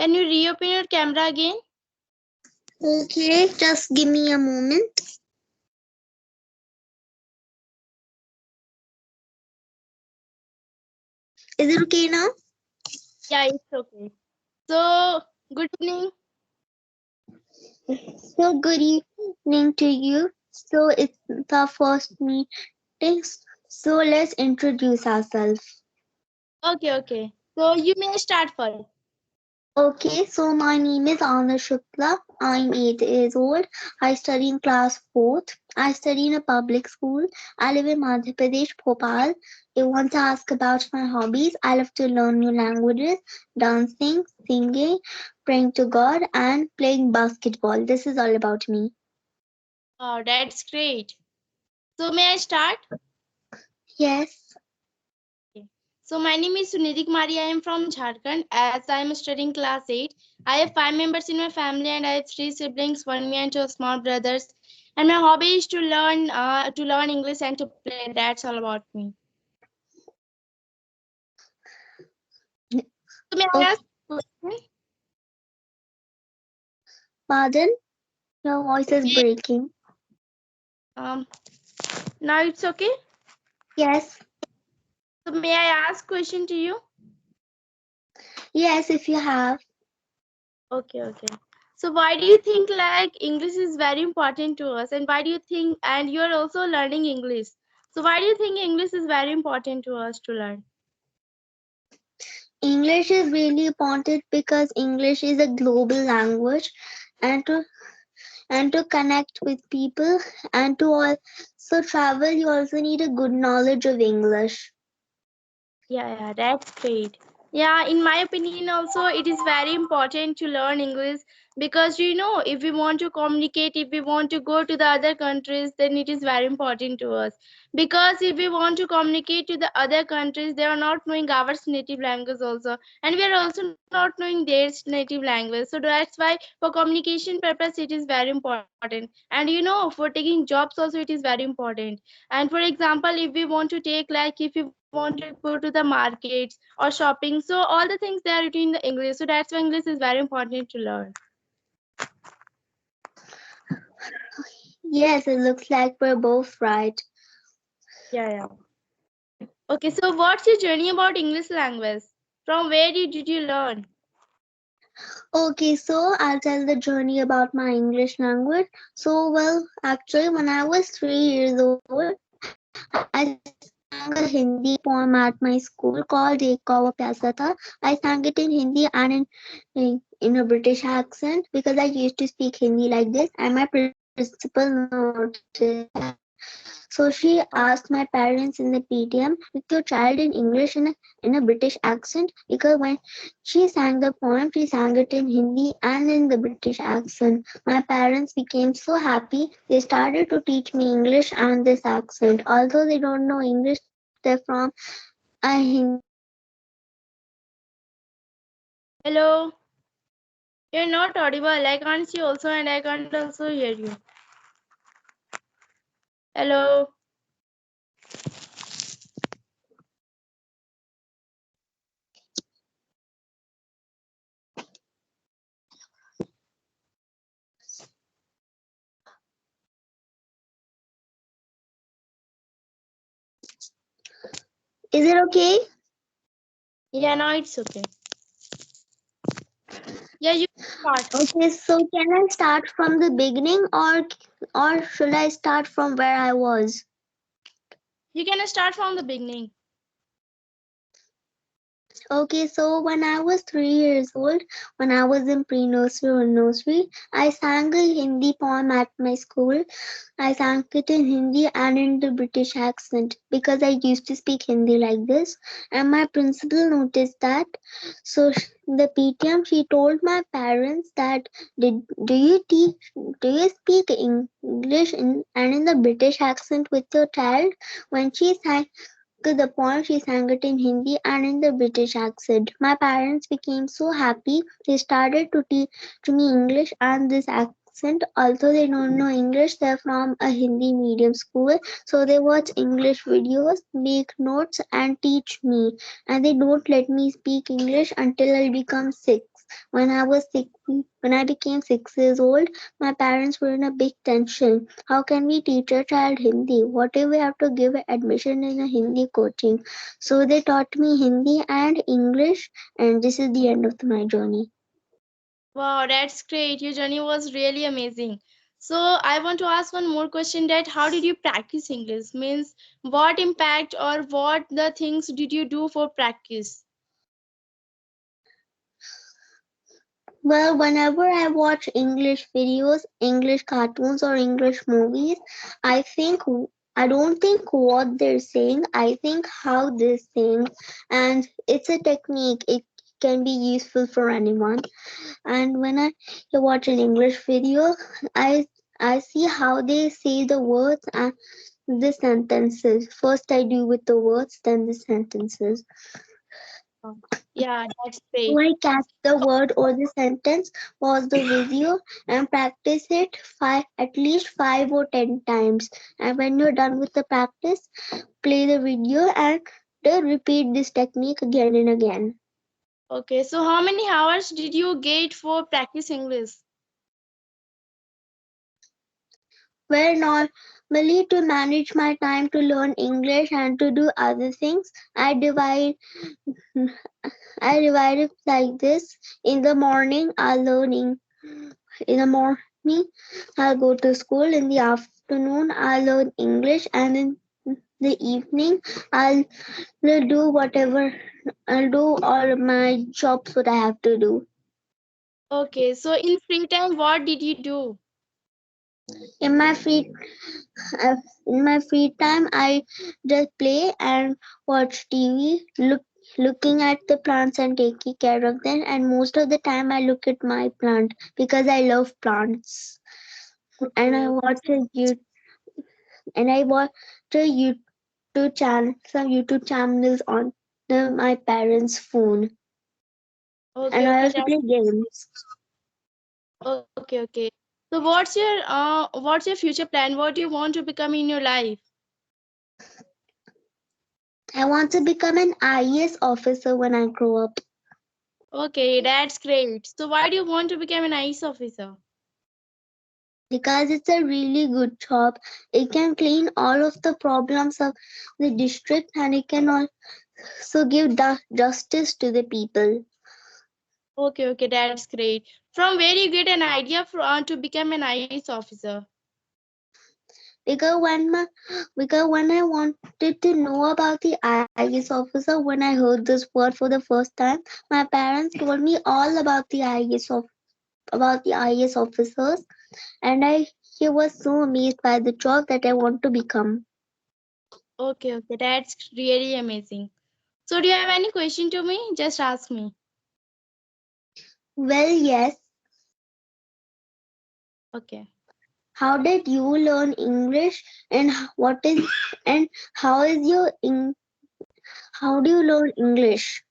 Can you reopen your camera again? Okay, just give me a moment. Is it okay now? Yeah, it's okay. So, good evening. So good evening to you. So it's the first meeting. So let's introduce ourselves. Okay. So, you may start first. Okay, so my name is Anna Shukla. I'm 8 years old. I study in class 4th. I study in a public school. I live in Madhya Pradesh, Bhopal. You want to ask about my hobbies? I love to learn new languages, dancing, singing, praying to God, and playing basketball. This is all about me. Oh, that's great. So, may I start? Yes. Okay. So, my name is Sunidhi Kumari. I am from Jharkhand. As I am studying class 8, I have 5 members in my family and I have 3 siblings, one me and 2 small brothers. And my hobby is to learn English and to play. That's all about me. So, may I Okay. ask a question? Pardon? Your voice is breaking. Um, Now it's okay. Yes. So, may I ask question to you? Yes, if you have. Okay. So why do you think like English is very important to us, and why do you think, and you are also learning English? So why do you think English is very important to us to learn? English is really important because English is a global language, and to connect with people and to also travel, you also need a good knowledge of English. Yeah, that's great. Yeah, in my opinion, also it is very important to learn English because if we want to communicate, if we want to go to the other countries, then it is very important to us. Because if we want to communicate to the other countries, they are not knowing our native language also, and we are also not knowing their native language. So that's why for communication purpose, it is very important. And for taking jobs also, it is very important. And for example, if we want to take like if we want to go to the markets or shopping, so all the things they are written in the English, so that's why English is very important to learn. Yes, it looks like we're both right. Yeah. Okay, so what's your journey about English language? From where did you learn? Okay, so I'll tell the journey about my English language. So, well, actually, when I was 3 years old, I sang a Hindi poem at my school called Ek Kawa Pyasa Tha. I sang it in Hindi and in a British accent because I used to speak Hindi like this, and my principal noticed that. So she asked my parents in the PTM, "With your child in English in a British accent," because when she sang the poem, she sang it in Hindi and in the British accent. My parents became so happy. They started to teach me English and this accent. Although they don't know English, they're from a Hindi medium school. So they watch English videos, make notes, Hello, and teach me. you're And not they audible. don't I let can't me see also, speak and I English can't also until hear I you. become 6th. Hello. Is it okay? Yeah, now it's okay. Yeah, you can start. Okay, so can I start from the beginning, or should I start from where I was? You can start from the beginning. Okay, so when I was 3 years old, when I was in pre-nursery or nursery, I sang a Hindi poem at my school. I sang it in Hindi and in the British accent because I used to speak Hindi like this. And my principal noticed that. So the PTM, she told my parents that, do you teach, do you speak English and in the British accent with your child? When she sang to the point, she sang it in Hindi and in the British accent. My parents became so happy. They started to teach me English and this accent. Although they don't know English, they're from a Hindi medium school. So they watch English videos, make notes, and teach me. And they don't let me speak English until I become 6. When I was six, when I became 6 years old, my parents were in a big tension. How can we teach a child Hindi? What if we have to give admission in a Hindi coaching? So they taught me Hindi and English, and this is the end of my journey. Wow, that's great. Your journey was really amazing. So I want to ask one more question, that how did you practice English? Means what impact or what the things did you do for practice? Well, whenever I watch English videos, English cartoons, or English movies, I think I don't think what they're saying. I think how they're saying, and it's a technique. It can be useful for anyone. And when I watch an English video, I I see how they say the words and the sentences. First, I do with the words, then the sentences. Oh, yeah, that's great. I catch the word or the sentence, pause the video and practice it at least 5 or 10 times. And when you're done with the practice, play the video and repeat this technique again and again. Okay, so how many hours did you get for practice English? Where normally to manage my time to learn English and to do other things, I divide it like this. In the morning, in the morning, I'll go to school. In the afternoon, I'll learn English, and in the evening, I'll I'll do all my jobs what I have to do. Okay, so in free time, what did you do? In my free uh, in my free time, I just play and watch TV, looking at the plants and taking care of them. And most of the time, I look at my plant because I love plants. And Okay, I watch a some YouTube channels on my parents' phone, and I okay, also that's play games. okay, okay. So what's your future plan? What do you want to become in your life? I want to become an IAS officer when I grow up Okay, that's great. So why do you want to become an ICE officer? because it's a really good job. It can clean all of the problems of the district, and it can also give justice to the people. Okay, okay, that's great. From where you get an idea for to become an IAS officer? Because when I wanted to know about the IAS officer, when I heard this word for the first time, my parents told me all about the IAS officers, and he was so amazed by the job that I want to become. Okay, okay, that's really amazing. So do you have any question to me? Just ask me. Well, yes. Okay. How did you learn English, and what is and how is your how do you learn English?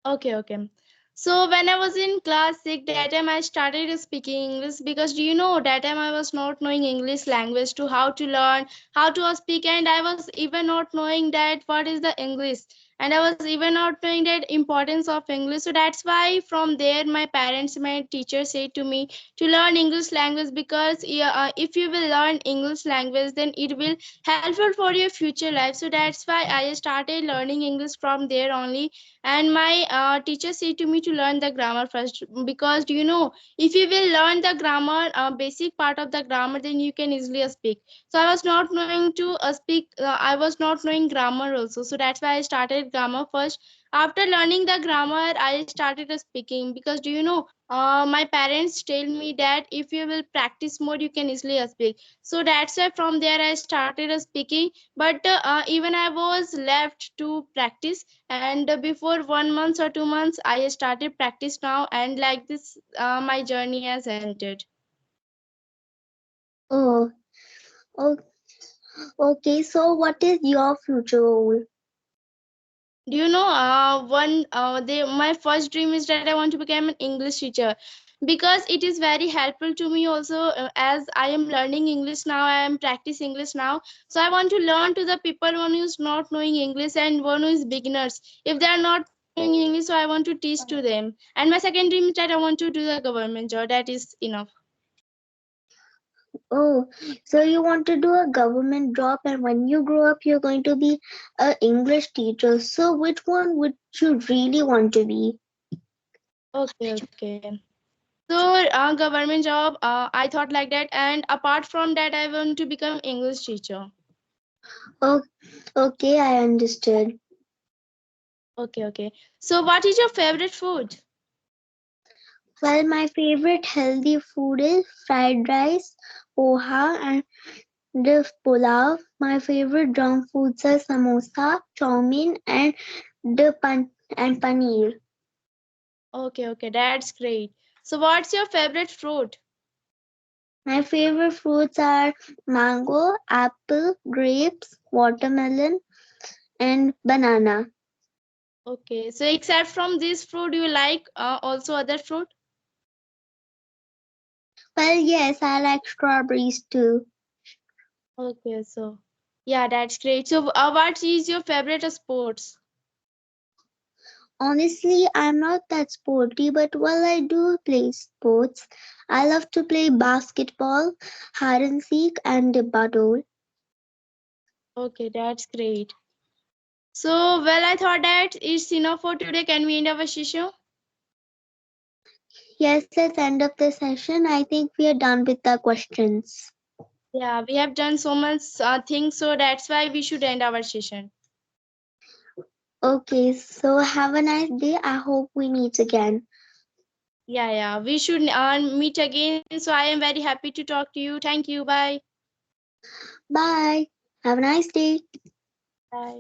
Okay, okay. So when I was in class 6, that time I started speaking English, because do you know that time I was not knowing English language to how to learn, how to speak, and I was even not knowing that what is the English, and I was even not knowing that importance of English. So that's why from there my parents, my teacher said to me to learn English language, because yeah, if you will learn English language, then it will helpful for your future life. So that's why I started learning English from there only. And my teacher said to me to learn the grammar first, because do you know, if you will learn the grammar, basic part of the grammar, then you can easily speak. So I was not knowing to speak, I was not knowing grammar also, so that's why I started grammar first. After learning the grammar, I started speaking, because do you know, my parents tell me that if you will practice more, you can easily speak. So that's why from there I started speaking. But even I was left to practice, and before 1 month or 2 months I started practice now, and like this my journey has ended. Oh, oh, okay. So, what is your future goal? Do you know, my first dream is that I want to become an English teacher, because it is very helpful to me also, as I am learning English now, I am practice English now. So I want to learn to the people one who is not knowing English and one who is beginners. If they are not knowing in English, so I want to teach to them. And my second dream is that I want to do the government job. That is enough. Oh, so you want to do a government job, and when you grow up, you're going to be a English teacher. So which one would you really want to be? Okay, okay. So, government job, I thought like that. And apart from that, I want to become English teacher. Oh, okay, I understood. Okay, okay. So, what is your favorite food? Well, my favorite healthy food is fried rice, poha, and the pulao. My favorite junk foods are samosa, chow mein, and paneer. Okay, okay, that's great. So, what's your favorite fruit? My favorite fruits are mango, apple, grapes, watermelon, and banana. Okay, so except from this fruit, you like also other fruit? Well, yes, I like strawberries too. Okay, so yeah, that's great. So, what is your favorite sports? Honestly, I'm not that sporty, but while I do play sports, I love to play basketball, hide and seek, and debadol. Okay, that's great. So, well, I thought that it's enough for today. Can we end our session? Yes, let's end up the session. I think we are done with the questions. Yeah, we have done so much things, so that's why we should end our session. Okay, so have a nice day. I hope we meet again. Yeah, yeah, we should meet again. So, I am very happy to talk to you. Thank you. Bye. Bye. Have a nice day. Bye.